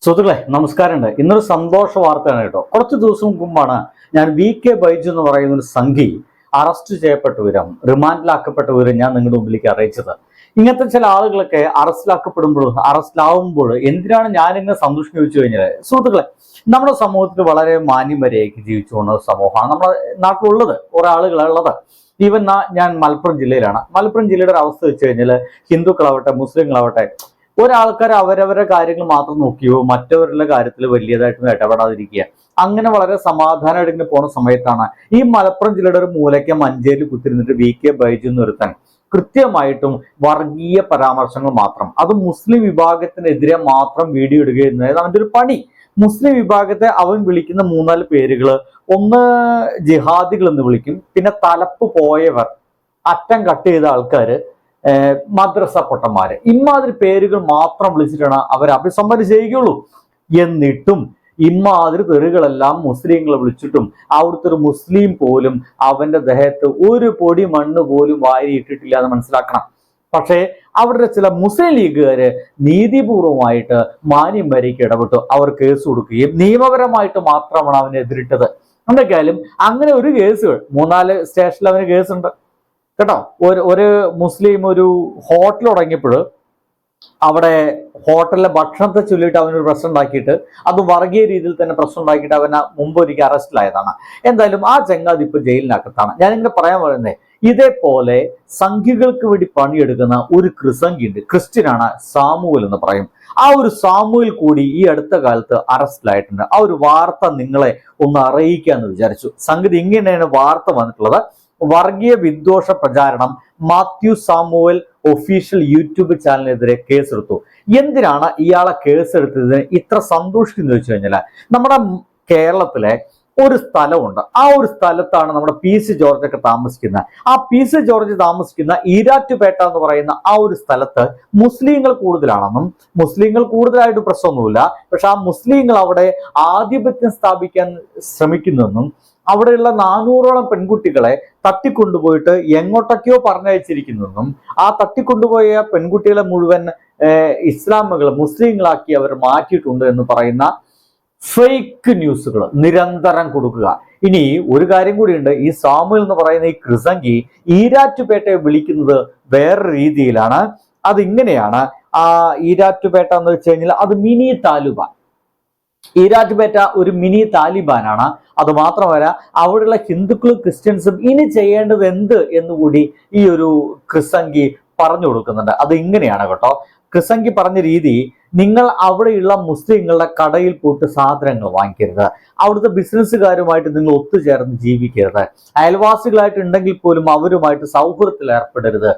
സുഹൃത്തുക്കളെ നമസ്കാരമുണ്ട്. ഇന്നൊരു സന്തോഷ വാർത്തയാണ് കേട്ടോ. കുറച്ച് ദിവസം മുമ്പാണ് ഞാൻ VK ബൈജു എന്ന് പറയുന്ന ഒരു സംഘി അറസ്റ്റ് ചെയ്യപ്പെട്ട വിവരം, റിമാൻഡിലാക്കപ്പെട്ട വിവരം ഞാൻ നിങ്ങളുടെ മുമ്പിലേക്ക് അറിയിച്ചത്. ഇങ്ങനത്തെ ചില ആളുകളൊക്കെ അറസ്റ്റിലാവുമ്പോൾ എന്തിനാണ് ഞാനിങ്ങനെ സന്തോഷം ചോദിച്ചു കഴിഞ്ഞാൽ, സുഹൃത്തുക്കളെ, നമ്മുടെ സമൂഹത്തിൽ വളരെ മാന്യമര്യാദയ്ക്ക് ജീവിച്ചു പോകുന്ന ഒരു സമൂഹമാണ് നമ്മുടെ നാട്ടിലുള്ളത്, കുറെ ആളുകളുള്ളത്. ഈവൻ ഞാൻ മലപ്പുറം ജില്ലയിലാണ്. മലപ്പുറം ജില്ലയുടെ ഒരു അവസ്ഥ വെച്ച് കഴിഞ്ഞാൽ ഹിന്ദുക്കളാവട്ടെ മുസ്ലിങ്ങളാവട്ടെ ഒരാൾക്കാർ അവരവരുടെ കാര്യങ്ങൾ മാത്രം നോക്കിയോ മറ്റവരുടെ കാര്യത്തിൽ വലിയതായിട്ടൊന്നും ഇടപെടാതിരിക്കുക, അങ്ങനെ വളരെ സമാധാനമായിട്ട് ഇങ്ങനെ പോണ സമയത്താണ് ഈ മലപ്പുറം ജില്ലയുടെ ഒരു മൂലയ്ക്ക് മഞ്ചേരി കുത്തിരുന്നിട്ട് VK ബൈജു എന്ന് ഒരുത്തൻ കൃത്യമായിട്ടും വർഗീയ പരാമർശങ്ങൾ മാത്രം, അത് മുസ്ലിം വിഭാഗത്തിനെതിരെ മാത്രം വീഡിയോ ഇടുക എന്നത് അവൻ്റെ ഒരു പണി. മുസ്ലിം വിഭാഗത്തെ അവൻ വിളിക്കുന്ന 3-4 പേരുകള്, ഒന്ന് ജിഹാദികൾ എന്ന് വിളിക്കും, പിന്നെ തലപ്പ് പോയവർ, അറ്റം കട്ട് ചെയ്ത ആൾക്കാര്, മദ്രസ പൊട്ടന്മാര്, ഇമാതിരി പേരുകൾ മാത്രം വിളിച്ചിട്ടാണ് അവർ അഭിസംബോധന ചെയ്യുകയുള്ളൂ. എന്നിട്ടും ഇമാതിരി തെറികളെല്ലാം മുസ്ലിങ്ങളെ വിളിച്ചിട്ടും അവിടുത്തെ ഒരു മുസ്ലിം പോലും അവന്റെ ദേഹത്ത് ഒരു പൊടി മണ്ണ് പോലും വാരിയിട്ടിട്ടില്ല എന്ന് മനസ്സിലാക്കണം. പക്ഷേ അവരുടെ ചില മുസ്ലിം ലീഗുകാര് നീതിപൂർവമായിട്ട് മാന്യം വരയ്ക്ക് ഇടപെട്ടു. അവർ കേസ് കൊടുക്കുകയും നിയമപരമായിട്ട് മാത്രമാണ് അവനെതിരിട്ടത്. എന്തൊക്കെയായാലും അങ്ങനെ ഒരു കേസുകൾ 3-4 സ്റ്റേഷനിൽ അവന് കേസുണ്ട് കേട്ടോ. ഒരു മുസ്ലിം ഒരു ഹോട്ടൽ തുടങ്ങിയപ്പോൾ അവിടെ ഹോട്ടലിലെ ഭക്ഷണത്തെ ചൊല്ലിയിട്ട് അവനൊരു പ്രശ്നം ഉണ്ടാക്കിയിട്ട്, അത് വർഗീയ രീതിയിൽ തന്നെ പ്രശ്നം ഉണ്ടാക്കിയിട്ട് അവനെ മുമ്പ് ഒരിക്കൽ അറസ്റ്റിലായതാണ്. എന്തായാലും ആ ചങ്ങാതി ഇപ്പൊ ജയിലിനകത്താണ്. ഞാനിങ്ങനെ പറയാൻ പറയുന്നത്, ഇതേപോലെ സംഘികൾക്ക് വേണ്ടി പണിയെടുക്കുന്ന ഒരു ക്രിസംഗി ഉണ്ട്, ക്രിസ്ത്യനാണ്, സാമുവൽ എന്ന് പറയും. ആ ഒരു സാമുവൽ കൂടി ഈ അടുത്ത കാലത്ത് അറസ്റ്റിലായിട്ടുണ്ട്. ആ ഒരു വാർത്ത നിങ്ങളെ ഒന്ന് അറിയിക്കാന്ന് വിചാരിച്ചു. സംഗതി ഇങ്ങനെയാണ് വാർത്ത വന്നിട്ടുള്ളത്. വർഗീയ വിദ്വേഷ പ്രചാരണം, മാത്യു സാമുവൽ ഒഫീഷ്യൽ യൂട്യൂബ് ചാനലിനെതിരെ കേസെടുത്തു. എന്തിനാണ് ഇയാളെ കേസെടുത്തതിന് ഇത്ര സന്തോഷിക്കുന്നു വെച്ച് കഴിഞ്ഞാൽ, നമ്മുടെ കേരളത്തിലെ ഒരു സ്ഥലമുണ്ട്. ആ ഒരു സ്ഥലത്താണ് നമ്മുടെ PC ജോർജ് ഒക്കെ താമസിക്കുന്നത്. ആ PC ജോർജ് താമസിക്കുന്ന ഈരാറ്റുപേട്ട എന്ന് പറയുന്ന ആ ഒരു സ്ഥലത്ത് മുസ്ലിങ്ങൾ കൂടുതലാണെന്നും, മുസ്ലിങ്ങൾ കൂടുതലായിട്ട് പ്രശ്നമൊന്നുമില്ല, പക്ഷെ ആ മുസ്ലിങ്ങൾ അവിടെ ആധിപത്യം സ്ഥാപിക്കാൻ ശ്രമിക്കുന്നെന്നും, അവിടെയുള്ള 400ഓളം പെൺകുട്ടികളെ തട്ടിക്കൊണ്ടുപോയിട്ട് എങ്ങോട്ടൊക്കെയോ പറഞ്ഞയച്ചിരിക്കുന്നെന്നും, ആ തട്ടിക്കൊണ്ടുപോയ പെൺകുട്ടികളെ മുഴുവൻ മുസ്ലിങ്ങളാക്കി അവർ മാറ്റിയിട്ടുണ്ട് എന്ന് പറയുന്ന ഫേക്ക് ന്യൂസുകൾ നിരന്തരം കൊടുക്കുക. ഇനി ഒരു കാര്യം കൂടിയുണ്ട്, ഈ സാമുവൽ എന്ന് പറയുന്ന ഈ ക്രിസംഗി ഈരാറ്റുപേട്ടയെ വിളിക്കുന്നത് വേറെ രീതിയിലാണ്. അതിങ്ങനെയാണ്. ആ ഈരാറ്റുപേട്ട എന്ന് വെച്ച് കഴിഞ്ഞാൽ അത് മിനി താലിബാൻ. ഈരാറ്റുപേട്ട ഒരു മിനി താലിബാനാണ്. അത് മാത്രമല്ല, അവിടെയുള്ള ഹിന്ദുക്കളും ക്രിസ്ത്യൻസും ഇനി ചെയ്യേണ്ടത് എന്ത് എന്നുകൂടി ഈ ഒരു ക്രിസംഗി പറഞ്ഞു കൊടുക്കുന്നുണ്ട്. അത് ഇങ്ങനെയാണ് കേട്ടോ. ക്രിസംഗി പറഞ്ഞ രീതി, നിങ്ങൾ അവിടെയുള്ള മുസ്ലിങ്ങളുടെ കടയിൽ പോയിട്ട് സാധനങ്ങൾ വാങ്ങിക്കരുത്, അവിടുത്തെ ബിസിനസ്സുകാരുമായിട്ട് നിങ്ങൾ ഒത്തുചേർന്ന് ജീവിക്കരുത്, അയൽവാസികളായിട്ടുണ്ടെങ്കിൽ പോലും അവരുമായിട്ട് സൗഹൃദത്തിൽ ഏർപ്പെടരുത്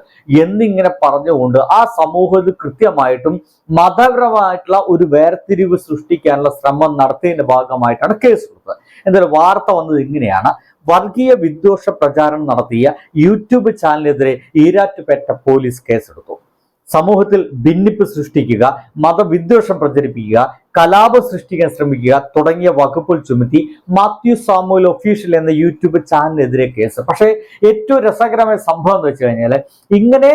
എന്നിങ്ങനെ പറഞ്ഞുകൊണ്ട് ആ സമൂഹത്തിൽ കൃത്യമായിട്ടും മതപരമായിട്ടുള്ള ഒരു വേർതിരിവ് സൃഷ്ടിക്കാനുള്ള ശ്രമം നടത്തിയതിന്റെ ഭാഗമായിട്ടാണ് കേസ് കൊടുത്തത്. എന്തായാലും വാർത്ത വന്നത് ഇങ്ങനെയാണ്. വർഗീയ വിദ്വേഷ പ്രചാരണം നടത്തിയ യൂട്യൂബ് ചാനലിനെതിരെ ഈരാറ്റുപേട്ട പോലീസ് കേസെടുത്തു. സമൂഹത്തിൽ ഭിന്നിപ്പ് സൃഷ്ടിക്കുക, മതവിദ്വേഷം പ്രചരിപ്പിക്കുക, കലാപം സൃഷ്ടിക്കാൻ ശ്രമിക്കുക തുടങ്ങിയ വകുപ്പുകൾ ചുമത്തി മാത്യു സാമുവൽ ഒഫീഷ്യൽ എന്ന യൂട്യൂബ് ചാനലിനെതിരെ കേസ്. പക്ഷേ ഏറ്റവും രസകരമായ സംഭവം എന്ന് വെച്ച് കഴിഞ്ഞാൽ, ഇങ്ങനെ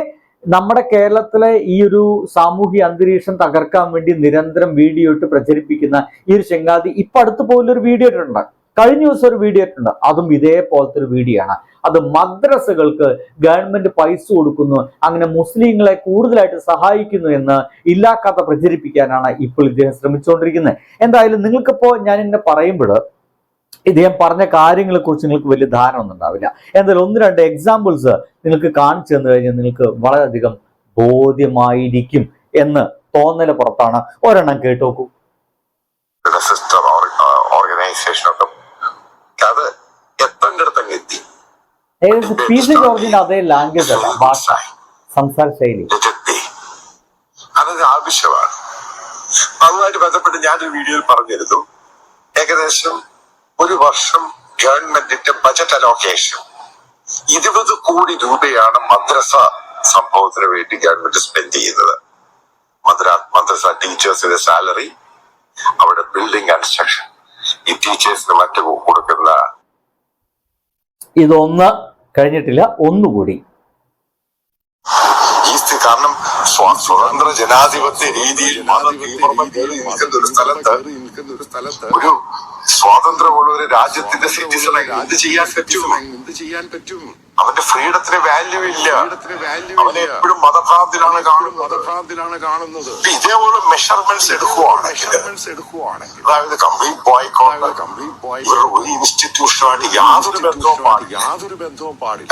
നമ്മുടെ കേരളത്തിലെ ഈ ഒരു സാമൂഹിക അന്തരീക്ഷം തകർക്കാൻ വേണ്ടി നിരന്തരം വീഡിയോ ഇട്ട് പ്രചരിപ്പിക്കുന്ന ഈ ഒരു ചെങ്ങാതി ഇപ്പൊ അടുത്ത് പോലൊരു വീഡിയോ ഇട്ടിട്ടുണ്ട്. കഴിഞ്ഞ ദിവസം ഒരു വീഡിയോ ഇട്ടുണ്ട്, അതും ഇതേപോലത്തെ ഒരു വീഡിയോ ആണ്. അത് മദ്രസകൾക്ക് ഗവൺമെന്റ് പൈസ കൊടുക്കുന്നു, അങ്ങനെ മുസ്ലിങ്ങളെ കൂടുതലായിട്ട് സഹായിക്കുന്നു എന്ന് ഇല്ലാക്കാത്ത പ്രചരിപ്പിക്കാനാണ് ഇപ്പോൾ ഇദ്ദേഹം ശ്രമിച്ചുകൊണ്ടിരിക്കുന്നത്. എന്തായാലും നിങ്ങൾക്കിപ്പോ ഞാൻ ഇങ്ങനെ പറയുമ്പോൾ ഇദ്ദേഹം പറഞ്ഞ കാര്യങ്ങളെ കുറിച്ച് നിങ്ങൾക്ക് വലിയ ധാരണ ഒന്നും ഉണ്ടാവില്ല. എന്തായാലും 1-2 എക്സാമ്പിൾസ് നിങ്ങൾക്ക് കാണിച്ചു തന്നു കഴിഞ്ഞാൽ നിങ്ങൾക്ക് വളരെയധികം ബോധ്യമായിരിക്കും എന്ന് തോന്നല് പുറത്താണ്. ഒരെണ്ണം കേട്ടു നോക്കൂ. PC ജോർജിന്റെ അതേ ലാംഗ്വേജ് അല്ല, ഭാഷ, സംസാര ശൈലി അതൊരു ആവശ്യമാണ്. അതുമായിട്ട് ബന്ധപ്പെട്ട് ഞാനൊരു വീഡിയോയിൽ പറഞ്ഞിരുന്നു, ഏകദേശം ഒരു വർഷം ഗവൺമെന്റിന്റെ ബജറ്റ് അലോക്കേഷൻ 20 കോടി രൂപയാണ് മദ്രസ സംഭവത്തിന് വേണ്ടി ഗവൺമെന്റ് സ്പെൻഡ് ചെയ്യുന്നത്. മദ്രസ ടീച്ചേഴ്സിന്റെ സാലറി, അവിടെ ബിൽഡിംഗ് കൺസ്ട്രക്ഷൻ, ഈ ടീച്ചേഴ്സിന് മറ്റു കൊടുക്കുന്ന. ഇതൊന്ന് കഴിഞ്ഞിട്ടില്ല, ഒന്നുകൂടി. ഈ സ്ഥിതി കാരണം സ്വതന്ത്ര ജനാധിപത്യ രീതിയിൽ മതതീവ്രത കയറി നിൽക്കുന്ന ഒരു സ്ഥലത്ത് ഒരു സ്വാതന്ത്ര്യമുള്ള ഒരു രാജ്യത്തിന്റെ സിറ്റിസണെ എന്ത് ചെയ്യാൻ പറ്റും? അവന്റെ ഫ്രീഡത്തിന് വാല്യൂ ഇല്ല. അവനെ എപ്പോഴും മതഭ്രാന്തിലാണ് കാണുന്നത്. ഇതേപോലെ മെഷർമെന്റ്സ് എടുക്കുവാണെങ്കിൽ അതായത് കംപ്ലീറ്റ് ബോയ്ക്കോട്ട് ഇവരുടെ ഒരു ഇൻസ്റ്റിറ്റ്യൂഷനുമായിട്ട് യാതൊരു ബന്ധവും പാടില്ല.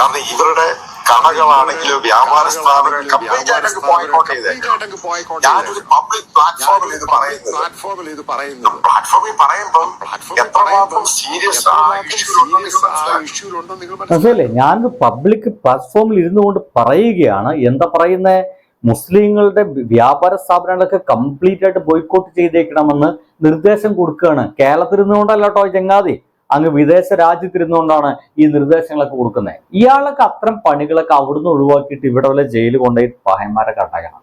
കാരണം ഇവരുടെ കടകളാണെങ്കിലും വ്യാപാര സ്ഥാപനങ്ങൾ കംപ്ലീറ്റ് ആയിട്ട് ബോയ്ക്കോട്ട് ചെയ്തേക്കാം. ഞാനൊരു പബ്ലിക് പ്ലാറ്റ്ഫോമിൽ ഇത് പറയുന്നത് പ്ലാറ്റ്ഫോമിൽ പറയുമ്പോൾ എത്രമാത്രം സീരിയസ് ആ ഇഷ്യൂലുണ്ടെന്ന് നിങ്ങൾ മനസ്സിലല്ലേ? ഞാൻ പബ്ലിക് പ്ലാറ്റ്ഫോമിൽ ഇരുന്നു കൊണ്ട് പറയുകയാണ്. എന്താ പറയുന്ന മുസ്ലിങ്ങളുടെ വ്യാപാര സ്ഥാപനങ്ങളൊക്കെ കംപ്ലീറ്റ് ആയിട്ട് ബോയ്ക്കോട്ട് ചെയ്തേക്കണമെന്ന് നിർദ്ദേശം കൊടുക്കുകയാണ്. കേരളത്തിലിരുന്നുകൊണ്ടല്ല കേട്ടോ ചങ്ങാതി, അങ്ങ് വിദേശ രാജ്യത്തിരുന്നുകൊണ്ടാണ് ഈ നിർദ്ദേശങ്ങളൊക്കെ കൊടുക്കുന്നത്. ഇയാളൊക്കെ അത്തരം പണികളൊക്കെ അവിടുന്ന് ഒഴിവാക്കിയിട്ട് ഇവിടെ വല്ല ജയിലിൽ കൊണ്ടുപോയി പഹയന്മാരെ കട്ടയണം.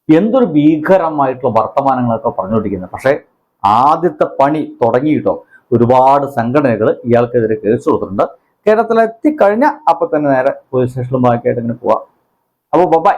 എന്തൊരു ഭീകരമായിട്ടുള്ള വർത്തമാനങ്ങളൊക്കെ പറഞ്ഞുകൊണ്ടിരിക്കുന്നത്. പക്ഷെ ആദ്യത്തെ പണി തുടങ്ങിയിട്ടോ ഒരുപാട് സംഘടനകൾ ഇയാൾക്കെതിരെ കേസ് കൊടുത്തിട്ടുണ്ട്. കേരളത്തിലെത്തിക്കഴിഞ്ഞാൽ അപ്പൊ തന്നെ നേരെ പോലീസ് സ്റ്റേഷനിലുമാക്കിയിട്ട് ഇങ്ങനെ പോവാം. അപ്പോൾ ബൈ.